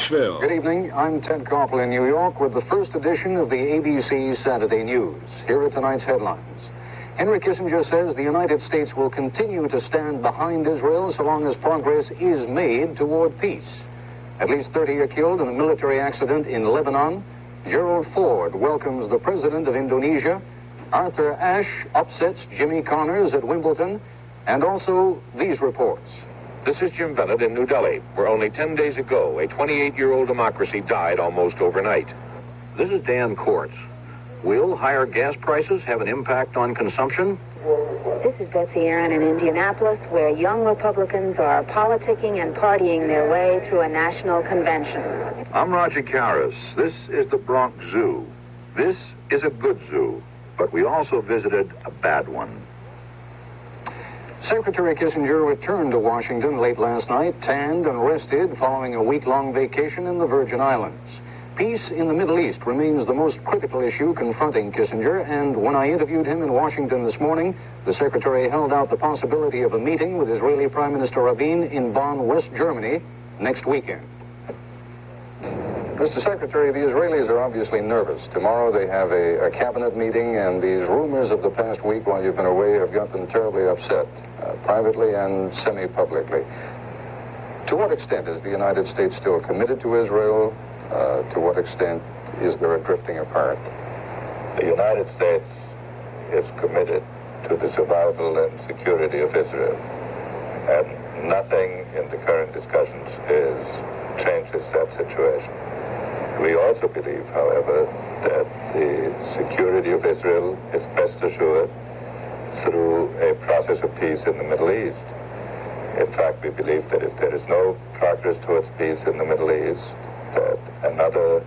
Nashville. Good evening. I'm Ted Koppel in New York with the first edition of the ABC Saturday News. Here are tonight's headlines. Henry Kissinger says the United States will continue to stand behind Israel so long as progress is made toward peace. At least 30 are killed in a military accident in Lebanon. Gerald Ford welcomes the president of Indonesia. Arthur Ashe upsets Jimmy Connors at Wimbledon. And also these reports. This is Jim Bennett in New Delhi, where only 10 days ago, a 28-year-old democracy died almost overnight. This is Dan Quartz. Will higher gas prices have an impact on consumption? This is Betsy Aaron in Indianapolis, where young Republicans are politicking and partying their way through a national convention. I'm Roger Karras. This is the Bronx Zoo. This is a good zoo, but we also visited a bad one. Secretary Kissinger returned to Washington late last night, tanned and rested following a week-long vacation in the Virgin Islands. Peace in the Middle East remains the most critical issue confronting Kissinger, and when I interviewed him in Washington this morning, the Secretary held out the possibility of a meeting with Israeli Prime Minister Rabin in Bonn, West Germany, next weekend. Mr. Secretary, the Israelis are obviously nervous. Tomorrow they have a cabinet meeting, and these rumors of the past week while you've been away have got them terribly upset, privately and semi-publicly. To what extent is the United States still committed to Israel? To what extent is there a drifting apart? The United States is committed to the survival and security of Israel, and nothing in the current discussions changes that situation. We also believe, however, that the security of Israel is best assured through a process of peace in the Middle East. In fact, we believe that if there is no progress towards peace in the Middle East, that another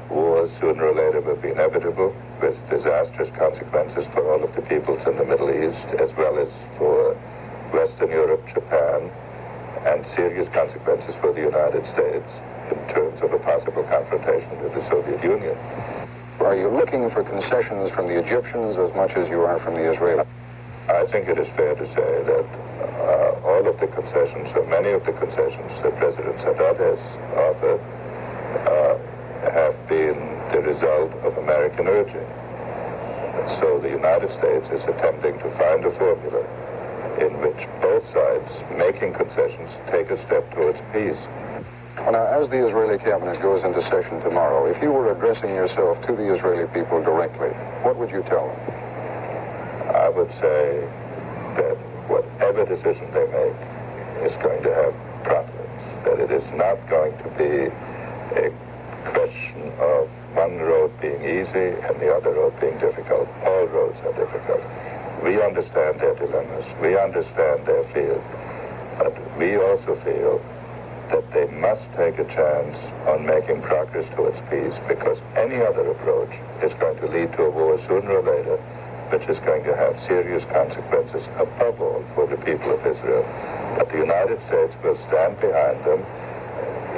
war sooner or later will be inevitable, with disastrous consequences for all of the peoples in the Middle East, as well as for Western Europe, Japan, and serious consequences for the United States in terms of a possible confrontation with the Soviet Union. Are you looking for concessions from the Egyptians as much as you are from the Israelis? I think it is fair to say that all of the concessions, or many of the concessions that President Sadat has offered, have been the result of American urging. So the United States is attempting to find a formula in which both sides, making concessions, take a step towards peace. Well, now, as the Israeli cabinet goes into session tomorrow, if you were addressing yourself to the Israeli people directly, what would you tell them? I would say that whatever decision they make is going to have problems, that it is not going to be a question of one road being easy and the other road being difficult. All roads are difficult. We understand their dilemmas. We understand their fear. But we also feel that they must take a chance on making progress towards peace, because any other approach is going to lead to a war sooner or later, which is going to have serious consequences, above all for the people of Israel. But the United States will stand behind them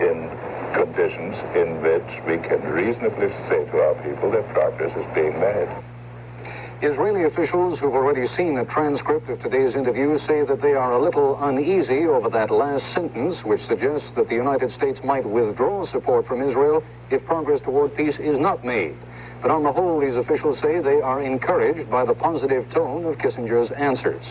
in conditions in which we can reasonably say to our people that progress is being made. Israeli officials who've already seen a transcript of today's interview say that they are a little uneasy over that last sentence, which suggests that the United States might withdraw support from Israel if progress toward peace is not made. But on the whole, these officials say they are encouraged by the positive tone of Kissinger's answers.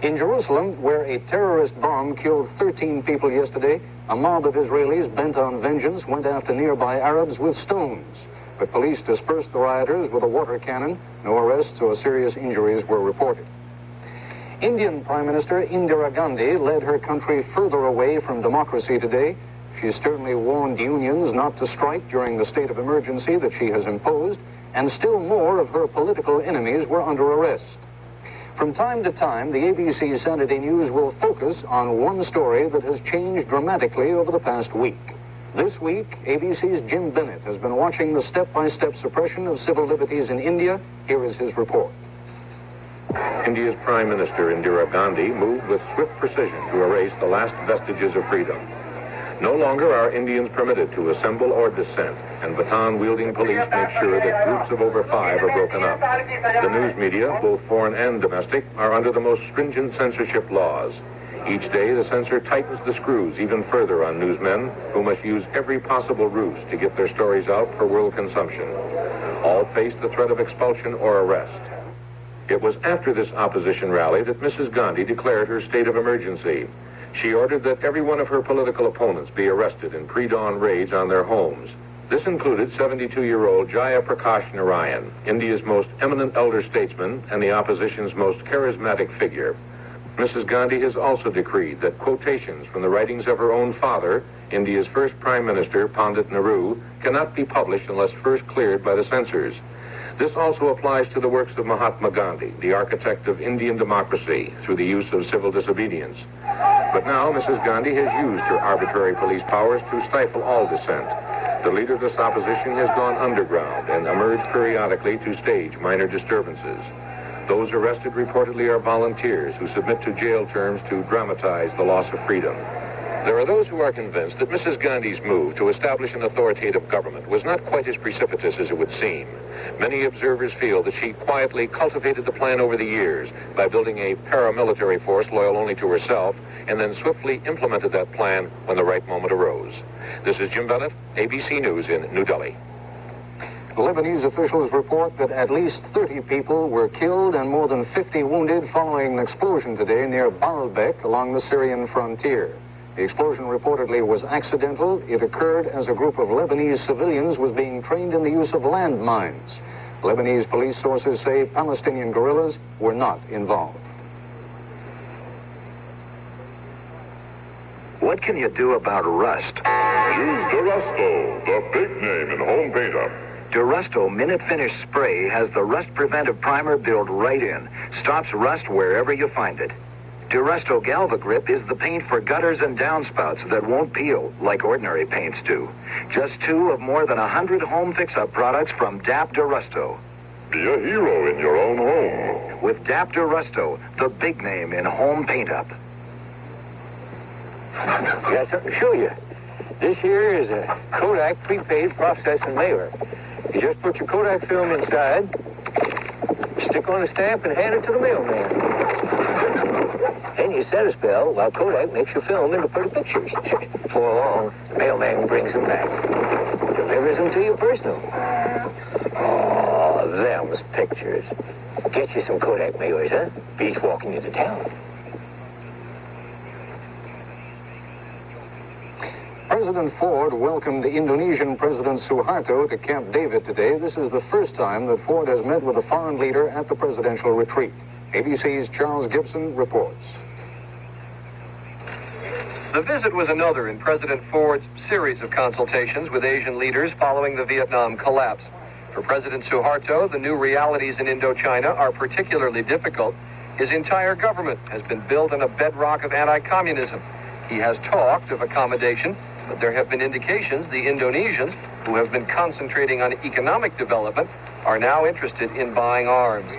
In Jerusalem, where a terrorist bomb killed 13 people yesterday, a mob of Israelis bent on vengeance went after nearby Arabs with stones. But police dispersed the rioters with a water cannon. No arrests or serious injuries were reported. Indian Prime Minister Indira Gandhi led her country further away from democracy today. She sternly warned unions not to strike during the state of emergency that she has imposed, and still more of her political enemies were under arrest. From time to time, the ABC Saturday News will focus on one story that has changed dramatically over the past week. This week, ABC's Jim Bennett has been watching the step-by-step suppression of civil liberties in India. Here is his report. India's Prime Minister Indira Gandhi moved with swift precision to erase the last vestiges of freedom. No longer are Indians permitted to assemble or dissent, and baton-wielding police make sure that groups of over 5 are broken up. The news media, both foreign and domestic, are under the most stringent censorship laws. Each day, the censor tightens the screws even further on newsmen who must use every possible ruse to get their stories out for world consumption. All face the threat of expulsion or arrest. It was after this opposition rally that Mrs. Gandhi declared her state of emergency. She ordered that every one of her political opponents be arrested in pre-dawn raids on their homes. This included 72-year-old Jaya Prakash Narayan, India's most eminent elder statesman and the opposition's most charismatic figure. Mrs. Gandhi has also decreed that quotations from the writings of her own father, India's first Prime Minister, Pandit Nehru, cannot be published unless first cleared by the censors. This also applies to the works of Mahatma Gandhi, the architect of Indian democracy, through the use of civil disobedience. But now Mrs. Gandhi has used her arbitrary police powers to stifle all dissent. The leader of this opposition has gone underground and emerged periodically to stage minor disturbances. Those arrested reportedly are volunteers who submit to jail terms to dramatize the loss of freedom. There are those who are convinced that Mrs. Gandhi's move to establish an authoritative government was not quite as precipitous as it would seem. Many observers feel that she quietly cultivated the plan over the years by building a paramilitary force loyal only to herself, and then swiftly implemented that plan when the right moment arose. This is Jim Bennett, ABC News in New Delhi. Lebanese officials report that at least 30 people were killed and more than 50 wounded following an explosion today near Baalbek along the Syrian frontier. The explosion reportedly was accidental. It occurred as a group of Lebanese civilians was being trained in the use of landmines. Lebanese police sources say Palestinian guerrillas were not involved. What can you do about rust? Use Durasto, the big name in home paint-up. Durasto Minute Finish Spray has the rust preventive primer built right in. Stops rust wherever you find it. Durasto Galva Grip is the paint for gutters and downspouts that won't peel like ordinary paints do. Just 2 of more than 100 home fix-up products from DAP Durasto. Be a hero in your own home. With DAP Durasto, the big name in home paint-up. Got something to show you. This here is a Kodak prepaid processing layer. You just put your Kodak film inside, stick on a stamp, and hand it to the mailman. Then you set a spell while Kodak makes your film into pretty pictures. Before long, the mailman brings them back. Delivers them to you personal. Oh, them's pictures. Get you some Kodak mailers, huh? Beats walking into town. President Ford welcomed Indonesian President Suharto to Camp David today. This is the first time that Ford has met with a foreign leader at the presidential retreat. ABC's Charles Gibson reports. The visit was another in President Ford's series of consultations with Asian leaders following the Vietnam collapse. For President Suharto, the new realities in Indochina are particularly difficult. His entire government has been built on a bedrock of anti-communism. He has talked of accommodation, but there have been indications the Indonesians, who have been concentrating on economic development, are now interested in buying arms.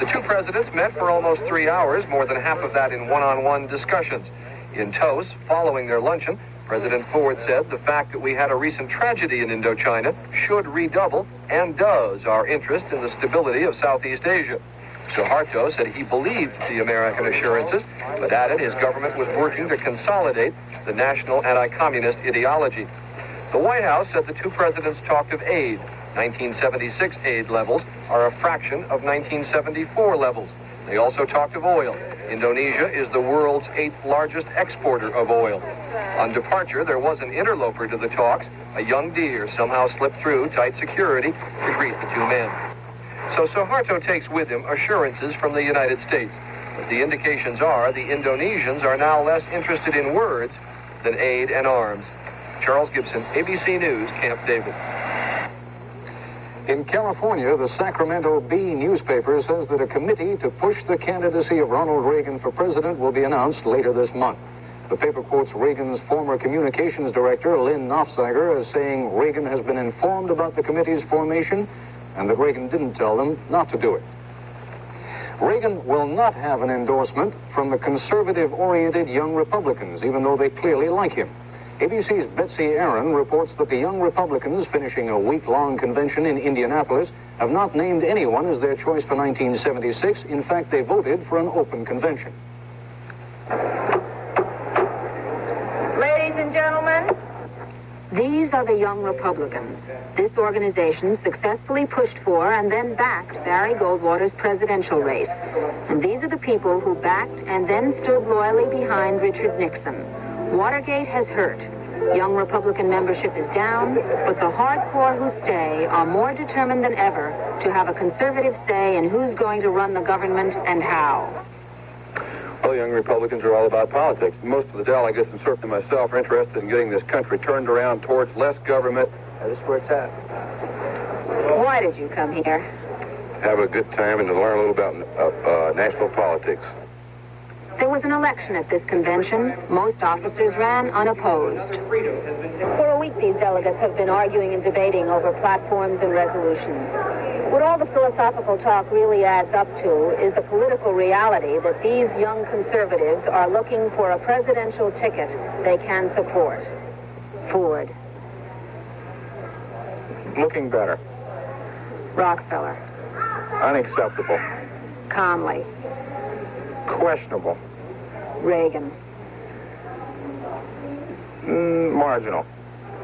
The two presidents met for almost 3 hours, more than half of that in one-on-one discussions. In Tos, following their luncheon, President Ford said the fact that we had a recent tragedy in Indochina should redouble, and does, our interest in the stability of Southeast Asia. Suharto said he believed the American assurances, but added his government was working to consolidate the national anti-communist ideology. The White House said the two presidents talked of aid. 1976 aid levels are a fraction of 1974 levels. They also talked of oil. Indonesia is the world's 8th largest exporter of oil. On departure, there was an interloper to the talks. A young deer somehow slipped through tight security to greet the two men. So Suharto takes with him assurances from the United States. But the indications are the Indonesians are now less interested in words than aid and arms. Charles Gibson, ABC News, Camp David. In California, the Sacramento Bee newspaper says that a committee to push the candidacy of Ronald Reagan for president will be announced later this month. The paper quotes Reagan's former communications director, Lynn Nofziger, as saying Reagan has been informed about the committee's formation and that Reagan didn't tell them not to do it. Reagan will not have an endorsement from the conservative-oriented young Republicans, even though they clearly like him. ABC's Betsy Aaron reports that the young Republicans finishing a week-long convention in Indianapolis have not named anyone as their choice for 1976. In fact, they voted for an open convention. These are the Young Republicans. This organization successfully pushed for and then backed Barry Goldwater's presidential race. And these are the people who backed and then stood loyally behind Richard Nixon. Watergate has hurt. Young Republican membership is down, but the hardcore who stay are more determined than ever to have a conservative say in who's going to run the government and how. Well, young Republicans are all about politics. Most of the delegates, and certainly myself, are interested in getting this country turned around towards less government. That's where it's at. Why did you come here? Have a good time and to learn a little about national politics. There was an election at this convention. Most officers ran unopposed. For a week, these delegates have been arguing and debating over platforms and resolutions. What all the philosophical talk really adds up to is the political reality that these young conservatives are looking for a presidential ticket they can support. Ford. Looking better. Rockefeller. Unacceptable. Conley. Questionable. Reagan. Marginal.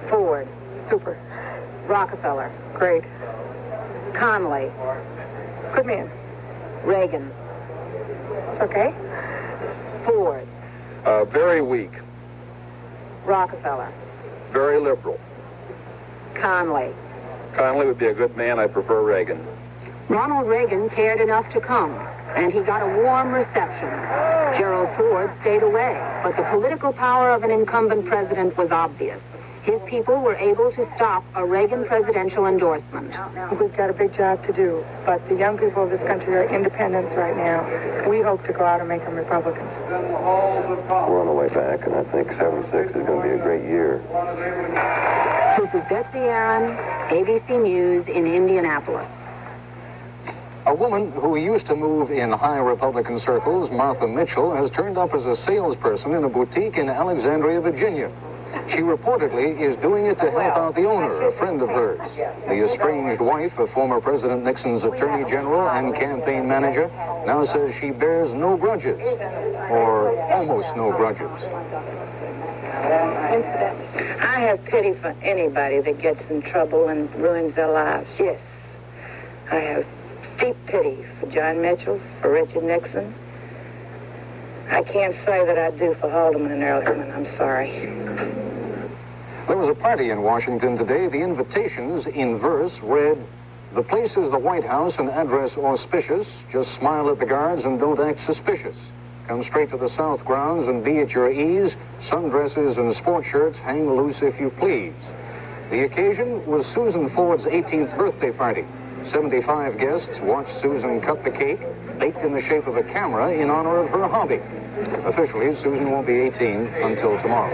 Ford. Super. Rockefeller. Great. Conley. Good man. Reagan. It's okay. Ford. Very weak. Rockefeller. Very liberal. Conley. Conley would be a good man. I prefer Reagan. Ronald Reagan cared enough to come, and he got a warm reception. Gerald Ford stayed away, but the political power of an incumbent president was obvious. His people were able to stop a Reagan presidential endorsement. We've got a big job to do, but the young people of this country are independents right now. We hope to go out and make them Republicans. We're on the way back, and I think 76 is going to be a great year. This is Betsy Aaron, ABC News in Indianapolis. A woman who used to move in high Republican circles, Martha Mitchell, has turned up as a salesperson in a boutique in Alexandria, Virginia. She reportedly is doing it to help out the owner, a friend of hers. The estranged wife of former President Nixon's Attorney General and campaign manager now says she bears no grudges, or almost no grudges. I have pity for anybody that gets in trouble and ruins their lives, yes. I have deep pity for John Mitchell, for Richard Nixon. I can't say that I do for Haldeman and Ehrlichman. I'm sorry. There was a party in Washington today. The invitations in verse read, "The place is the White House, an address auspicious. Just smile at the guards and don't act suspicious. Come straight to the South grounds and be at your ease. Sundresses and sport shirts hang loose if you please." The occasion was Susan Ford's 18th birthday party. 75 guests watched Susan cut the cake, baked in the shape of a camera in honor of her hobby. Officially, Susan won't be 18 until tomorrow.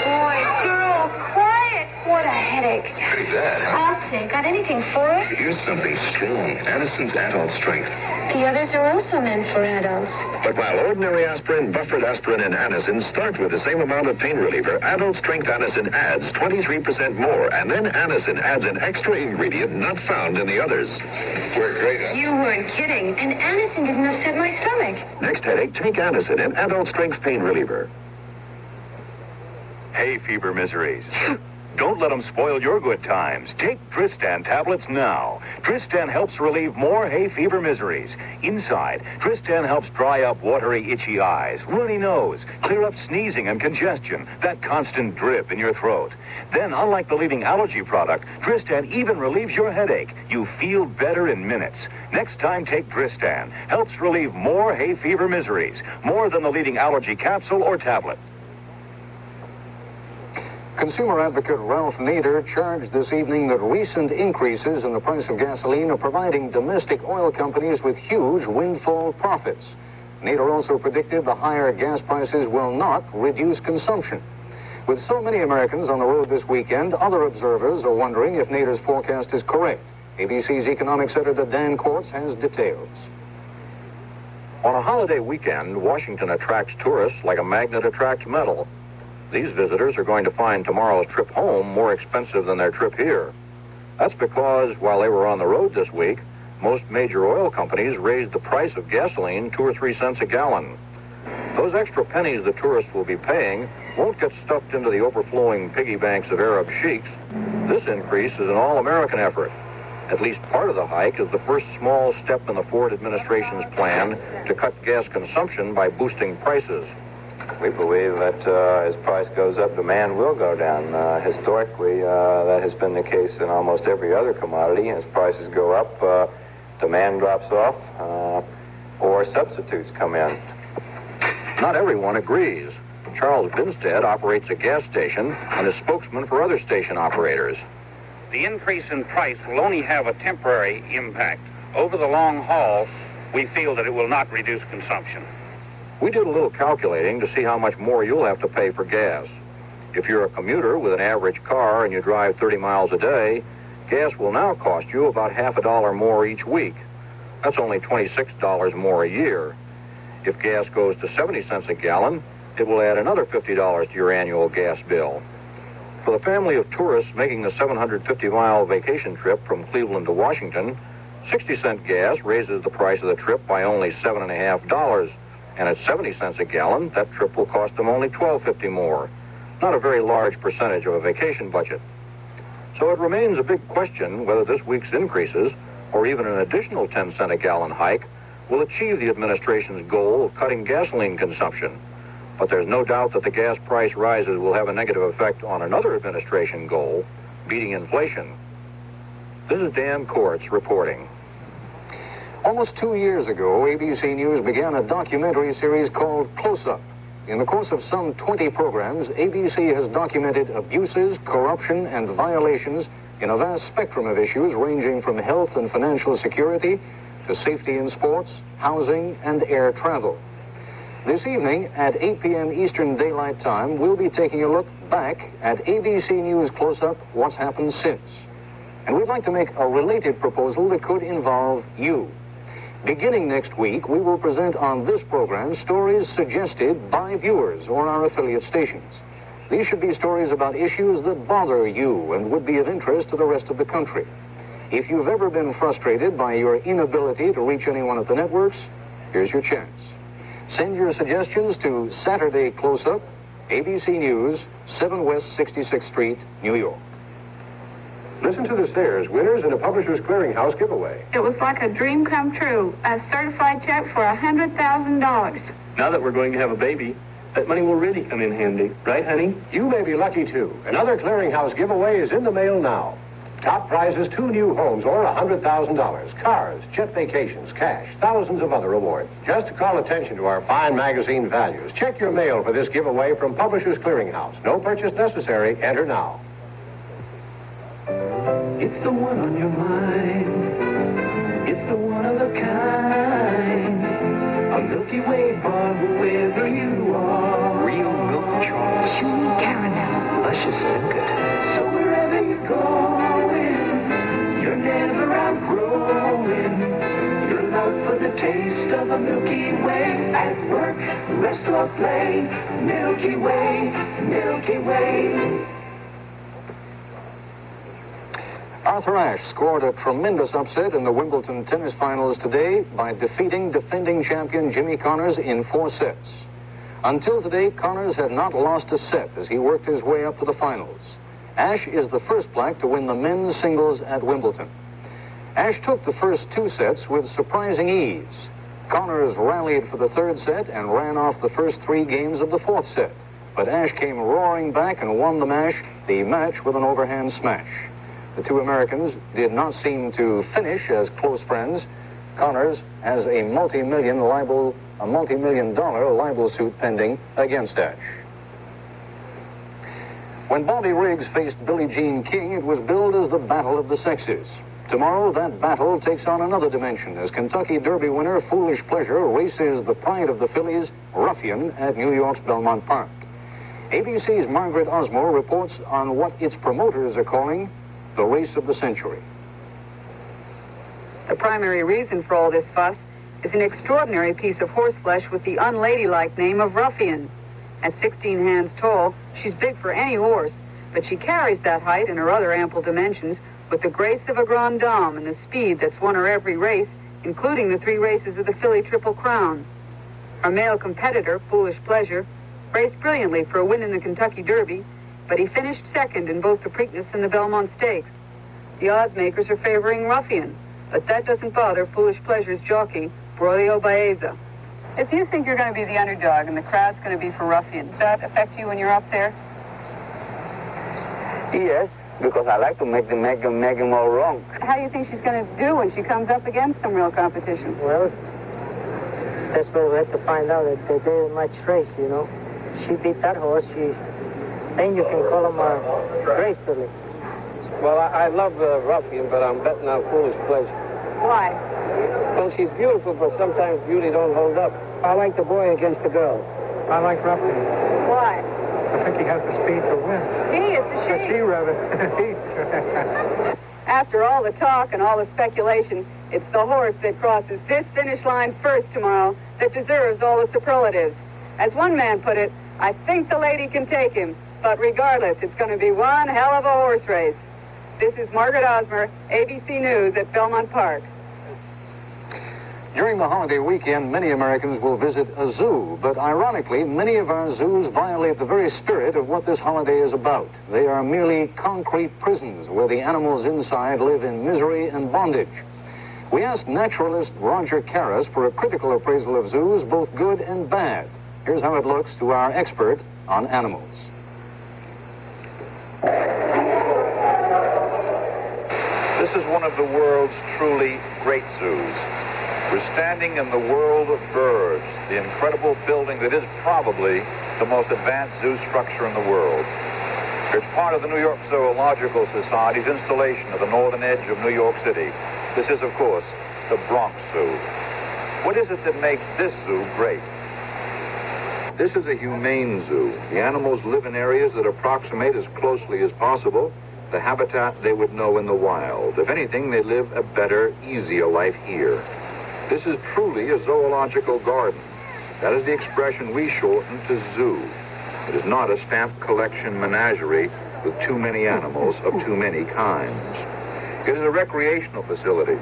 Boy, girls, quiet. What a headache. Pretty bad. I'll say, got anything for it? Here's something strong. Anison's Adult Strength. The others are also meant for adults. But while ordinary aspirin, buffered aspirin, and Anison start with the same amount of pain reliever, Adult Strength Anison adds 23% more, and then Anison adds an extra ingredient not found in the others. We're great at it. You weren't kidding. And Anison didn't upset my stomach. Next headache, take Anison and Adult Strength Pain Reliever. Hay fever miseries. Don't let them spoil your good times. Take Tristan tablets now. Tristan helps relieve more hay fever miseries. Inside, Tristan helps dry up watery, itchy eyes, runny nose, clear up sneezing and congestion, that constant drip in your throat. Then, unlike the leading allergy product, Tristan even relieves your headache. You feel better in minutes. Next time, take Tristan. Helps relieve more hay fever miseries, more than the leading allergy capsule or tablet. Consumer advocate Ralph Nader charged this evening that recent increases in the price of gasoline are providing domestic oil companies with huge windfall profits. Nader also predicted the higher gas prices will not reduce consumption. With so many Americans on the road this weekend, other observers are wondering if Nader's forecast is correct. ABC's economics editor Dan Quartz has details. On a holiday weekend, Washington attracts tourists like a magnet attracts metal. These visitors are going to find tomorrow's trip home more expensive than their trip here. That's because while they were on the road this week, most major oil companies raised the price of gasoline 2 or 3 cents a gallon. Those extra pennies the tourists will be paying won't get stuffed into the overflowing piggy banks of Arab sheiks. This increase is an all-American effort. At least part of the hike is the first small step in the Ford administration's plan to cut gas consumption by boosting prices. We believe that as price goes up, demand will go down. Historically, that has been the case in almost every other commodity. As prices go up, demand drops off, or substitutes come in. Not everyone agrees. Charles Binstead operates a gas station and is spokesman for other station operators. The increase in price will only have a temporary impact. Over the long haul, we feel that it will not reduce consumption. We did a little calculating to see how much more you'll have to pay for gas. If you're a commuter with an average car and you drive 30 miles a day, gas will now cost you about half a dollar more each week. That's only $26 more a year. If gas goes to 70 cents a gallon, it will add another $50 to your annual gas bill. For the family of tourists making the 750-mile vacation trip from Cleveland to Washington, 60-cent gas raises the price of the trip by only $7.50. And at 70 cents a gallon, that trip will cost them only $12.50 more. Not a very large percentage of a vacation budget. So it remains a big question whether this week's increases, or even an additional 10-cent a gallon hike, will achieve the administration's goal of cutting gasoline consumption. But there's no doubt that the gas price rises will have a negative effect on another administration goal, beating inflation. This is Dan Kortz reporting. Almost 2 years ago, ABC News began a documentary series called Close Up. In the course of some 20 programs, ABC has documented abuses, corruption, and violations in a vast spectrum of issues ranging from health and financial security to safety in sports, housing, and air travel. This evening at 8 p.m. Eastern Daylight Time, we'll be taking a look back at ABC News Close Up, What's Happened Since. And we'd like to make a related proposal that could involve you. Beginning next week, we will present on this program stories suggested by viewers or our affiliate stations. These should be stories about issues that bother you and would be of interest to the rest of the country. If you've ever been frustrated by your inability to reach anyone at the networks, here's your chance. Send your suggestions to Saturday Close-Up, ABC News, 7 West 66th Street, New York. Listen to the Stairs, winners in a Publishers Clearinghouse giveaway. It was like a dream come true. A certified check for $100,000. Now that we're going to have a baby, that money will really come in handy. Right, honey? You may be lucky, too. Another Clearinghouse giveaway is in the mail now. Top prizes, 2 new homes or $100,000. Cars, jet vacations, cash, thousands of other awards. Just to call attention to our fine magazine values, check your mail for this giveaway from Publishers Clearinghouse. No purchase necessary. Enter now. It's the one on your mind. It's the one of a kind. A Milky Way bar wherever you are. Real milk chocolate. Chewy caramel. Luscious nougat. So wherever you're going, you're never outgrowing your love for the taste of a Milky Way. At work, rest or play. Milky Way, Milky Way. Arthur Ashe scored a tremendous upset in the Wimbledon tennis finals today by defeating defending champion Jimmy Connors in 4 sets. Until today, Connors had not lost a set as he worked his way up to the finals. Ashe is the first black to win the men's singles at Wimbledon. Ashe took the first 2 sets with surprising ease. Connors rallied for the 3rd set and ran off the first 3 games of the 4th set. But Ashe came roaring back and won the match with an overhand smash. The 2 Americans did not seem to finish as close friends. Connors has a multi-million dollar libel suit pending against Ashe. When Bobby Riggs faced Billie Jean King, it was billed as the Battle of the Sexes. Tomorrow, that battle takes on another dimension as Kentucky Derby winner Foolish Pleasure races the pride of the Phillies, Ruffian, at New York's Belmont Park. ABC's Margaret Osmore reports on what its promoters are calling the race of the century. The primary reason for all this fuss is an extraordinary piece of horseflesh with the unladylike name of Ruffian. At 16 hands tall, she's big for any horse, but she carries that height and her other ample dimensions with the grace of a grande dame and the speed that's won her every race, including the 3 races of the Philly Triple Crown. Our male competitor, Foolish Pleasure, raced brilliantly for a win in the Kentucky Derby, but he finished second in both the Preakness and the Belmont Stakes. The odds makers are favoring Ruffian, but that doesn't bother Foolish Pleasure's jockey, Braulio Baeza. If you think you're going to be the underdog and the crowd's going to be for Ruffian, does that affect you when you're up there? Yes, because I like to make him all wrong. How do you think she's going to do when she comes up against some real competition? Well, that's what we have to find out at the day of much race, you know. She beat that horse, then you can call him gracefully. Well, I love Ruffian, but I'm betting on Foolish Pleasure. Why? Well, she's beautiful, but sometimes beauty don't hold up. I like the boy against the girl. I like Ruffian. Why? I think he has the speed to win. He is the she. She, rather. After all the talk and all the speculation, it's the horse that crosses this finish line first tomorrow that deserves all the superlatives. As one man put it, I think the lady can take him, but regardless, it's going to be one hell of a horse race. This is Margaret Osmer, ABC News at Belmont Park. During the holiday weekend, many Americans will visit a zoo, but ironically, many of our zoos violate the very spirit of what this holiday is about. They are merely concrete prisons where the animals inside live in misery and bondage. We asked naturalist Roger Karras for a critical appraisal of zoos, both good and bad. Here's how it looks to our expert on animals. This is one of the world's truly great zoos. We're standing in the world of birds, the incredible building that is probably the most advanced zoo structure in the world. It's part of the New York Zoological Society's installation at the northern edge of New York City. This is, of course, the Bronx Zoo. What is it that makes this zoo great? This is a humane zoo. The animals live in areas that approximate as closely as possible the habitat they would know in the wild. If anything, they live a better, easier life here. This is truly a zoological garden. That is the expression we shorten to zoo. It is not a stamp collection menagerie with too many animals of too many kinds. It is a recreational facility.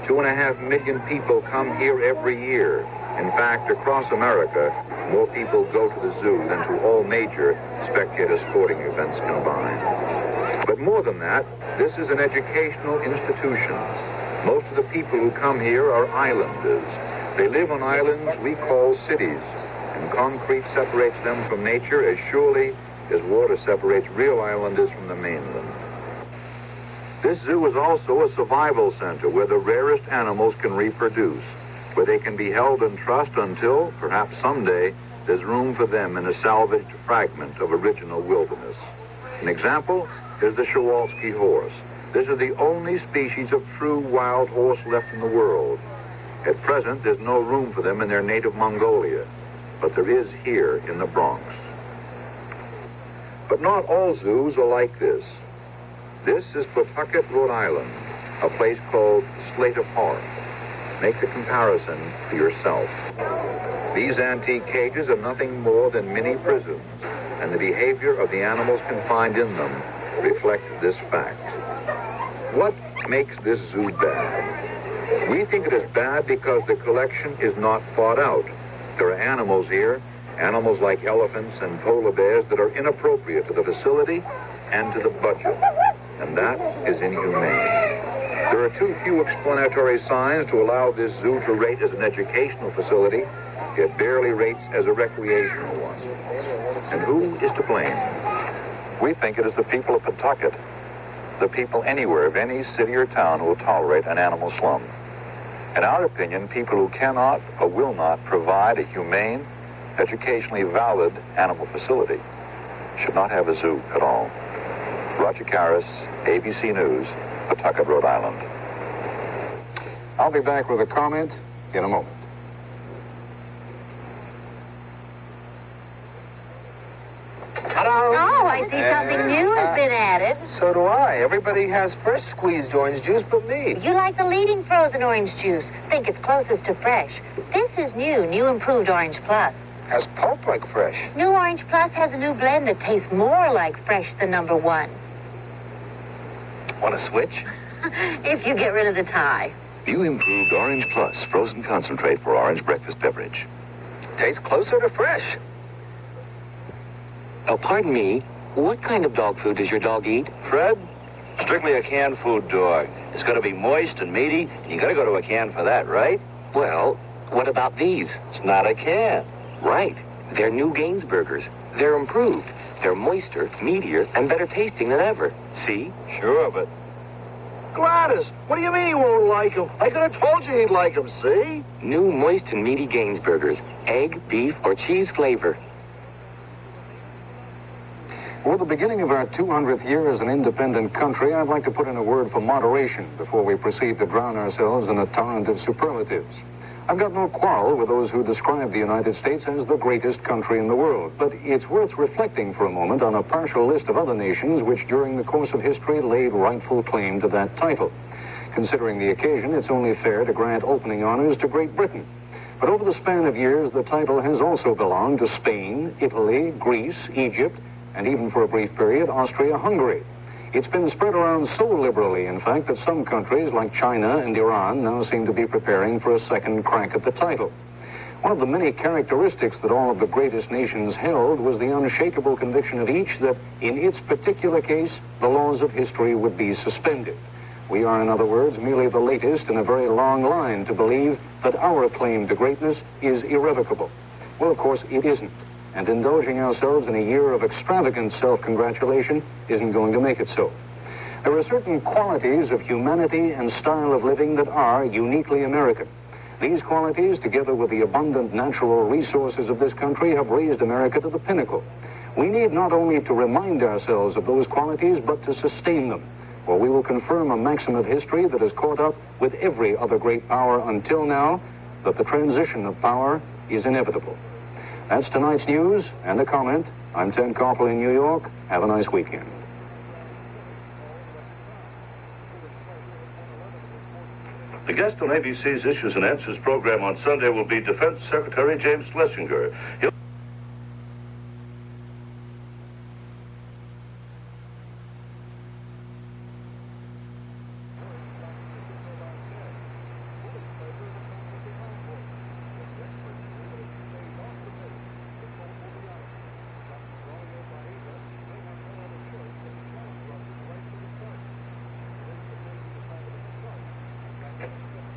2.5 million people come here every year. In fact, across America, more people go to the zoo than to all major spectator sporting events combined. But more than that, this is an educational institution. Most of the people who come here are islanders. They live on islands we call cities, and concrete separates them from nature as surely as water separates real islanders from the mainland. This zoo is also a survival center where the rarest animals can reproduce, where they can be held in trust until, perhaps someday, there's room for them in a salvaged fragment of original wilderness. An example is the Przewalski horse. This is the only species of true wild horse left in the world. At present, there's no room for them in their native Mongolia, but there is here in the Bronx. But not all zoos are like this. This is Pawtucket, Rhode Island, a place called Slater Park. Make the comparison for yourself. These antique cages are nothing more than mini prisons, and the behavior of the animals confined in them reflects this fact. What makes this zoo bad? We think it is bad because the collection is not thought out. There are animals here, animals like elephants and polar bears, that are inappropriate to the facility and to the budget, and that is inhumane. There are too few explanatory signs to allow this zoo to rate as an educational facility. It barely rates as a recreational one. And who is to blame? We think it is the people of Pawtucket, the people anywhere of any city or town who will tolerate an animal slum. In our opinion, people who cannot or will not provide a humane, educationally valid animal facility should not have a zoo at all. Roger Karras, ABC News, Pawtucket, Rhode Island. I'll be back with a comment in a moment. Hello. Oh, I see something new has been added. So do I. Everybody has fresh squeezed orange juice but me. You like the leading frozen orange juice. Think it's closest to fresh. This is new Improved Orange Plus. Has pulp like fresh. New Orange Plus has a new blend that tastes more like fresh than number one. Want to switch? If you get rid of the tie. New Improved Orange Plus, frozen concentrate for orange breakfast beverage. Tastes closer to fresh. Oh, pardon me. What kind of dog food does your dog eat? Fred, strictly a canned food dog. It's got to be moist and meaty, and you got to go to a can for that, right? Well, what about these? It's not a can. Right. They're new Gainsburgers. They're improved. They're moister, meatier, and better tasting than ever. See? Sure, but... Gladys, what do you mean he won't like them? I could have told you he'd like them, see? New moist and meaty Gainsburgers. Egg, beef, or cheese flavor. With the beginning of our 200th year as an independent country, I'd like to put in a word for moderation before we proceed to drown ourselves in a torrent of superlatives. I've got no quarrel with those who describe the United States as the greatest country in the world, but it's worth reflecting for a moment on a partial list of other nations which during the course of history laid rightful claim to that title. Considering the occasion, it's only fair to grant opening honors to Great Britain. But over the span of years, the title has also belonged to Spain, Italy, Greece, Egypt, and even for a brief period, Austria-Hungary. It's been spread around so liberally, in fact, that some countries like China and Iran now seem to be preparing for a second crack at the title. One of the many characteristics that all of the greatest nations held was the unshakable conviction of each that, in its particular case, the laws of history would be suspended. We are, in other words, merely the latest in a very long line to believe that our claim to greatness is irrevocable. Well, of course, it isn't. And indulging ourselves in a year of extravagant self-congratulation isn't going to make it so. There are certain qualities of humanity and style of living that are uniquely American. These qualities, together with the abundant natural resources of this country, have raised America to the pinnacle. We need not only to remind ourselves of those qualities, but to sustain them, or we will confirm a maxim of history that has caught up with every other great power until now, that the transition of power is inevitable. That's tonight's news and a comment. I'm Ted Koppel in New York. Have a nice weekend. The guest on ABC's Issues and Answers program on Sunday will be Defense Secretary James Schlesinger.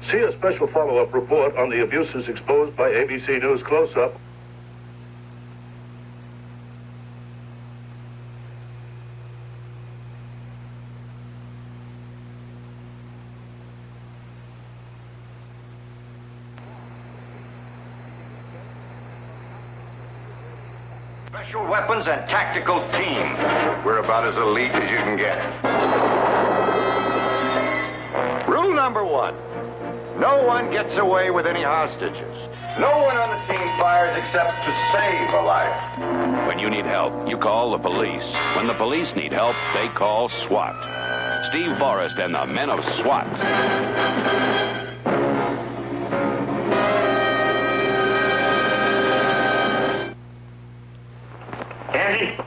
See a special follow-up report on the abuses exposed by ABC News Close-Up. Special weapons and tactical team. We're about as elite as you can get. Rule number 1. No one gets away with any hostages. No one on the team fires except to save a life. When you need help, you call the police. When the police need help, they call SWAT. Steve Forrest and the men of SWAT. Andy?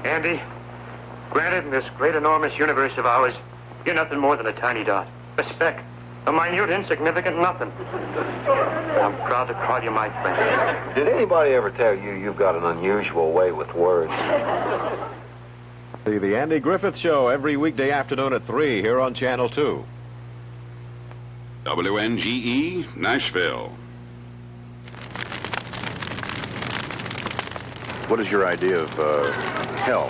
Andy? Granted, in this great, enormous universe of ours, you're nothing more than a tiny dot, a speck, a minute, insignificant nothing. But I'm proud to call you my friend. Did anybody ever tell you you've got an unusual way with words? See the Andy Griffith Show every weekday afternoon at 3 here on Channel 2. WNGE, Nashville. What is your idea of hell?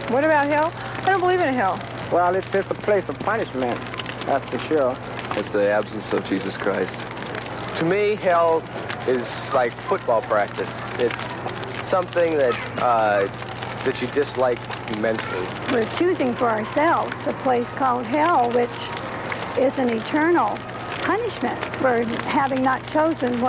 What about hell? I don't believe in hell. Well, it's a place of punishment, that's for sure. It's the absence of Jesus Christ. To me, hell is like football practice. It's something that you dislike immensely. We're choosing for ourselves a place called hell, which is an eternal punishment for having not chosen what